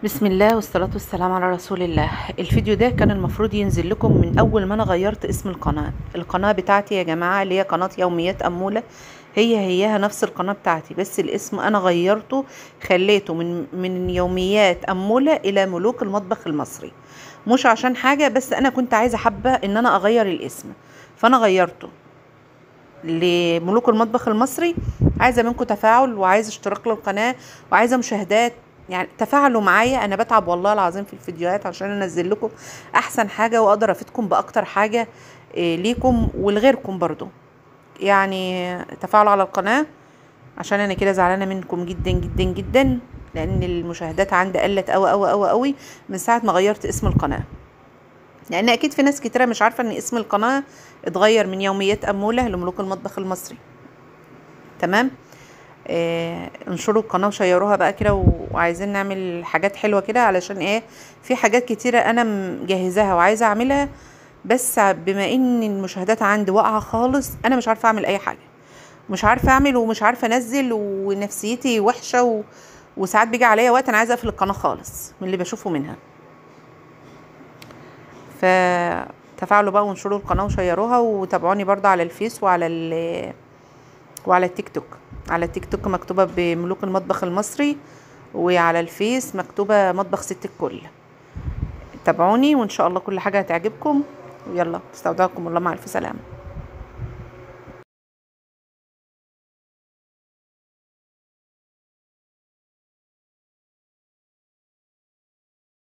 بسم الله والصلاة والسلام على رسول الله. الفيديو ده كان المفروض ينزل لكم من أول ما أنا غيرت اسم القناة بتاعتي يا جماعة، اللي هي قناة يوميات أمولة. هيها نفس القناة بتاعتي، بس الاسم أنا غيرته، خليته من يوميات أمولة إلى ملوك المطبخ المصري. مش عشان حاجة، بس أنا كنت عايزة حابة إن أنا أغير الاسم، فأنا غيرته لملوك المطبخ المصري. عايزة منكم تفاعل، وعايزة اشتراك للقناة، وعايزة مشاهدات. يعني تفاعلوا معايا، انا بتعب والله العظيم في الفيديوهات عشان انزل لكم احسن حاجة واقدر افيدكم باكتر حاجة، ليكم ولغيركم برضو. يعني تفاعلوا على القناة، عشان انا كده زعلانة منكم جدا جدا جدا، لان المشاهدات عندي قلت قوي قوي قوي قوي من ساعة ما غيرت اسم القناة. لان اكيد في ناس كتيرة مش عارفة ان اسم القناة اتغير من يوميات امولة لملوك المطبخ المصري. تمام. انشروا القناة وشيروها بقى كده، وعايزين نعمل حاجات حلوة كده، علشان ايه؟ في حاجات كتيرة انا مجهزاها وعايزة اعملها، بس بما ان المشاهدات عندي واقعة خالص، انا مش عارفة اعمل اي حاجة، مش عارفة اعمل ومش عارفة انزل، ونفسيتي وحشة وساعات بيجي عليا وقت انا عايزة اقفل القناة خالص من اللي بشوفه منها. فتفاعلوا بقى وانشروا القناة وشيروها، وتابعوني برضه على الفيس وعلى التيك توك. على التيك توك مكتوبة بملوك المطبخ المصري، وعلى الفيس مكتوبة مطبخ ست الكل. تابعوني وان شاء الله كل حاجة هتعجبكم. يلا، استودعكم الله، مع الف سلامة.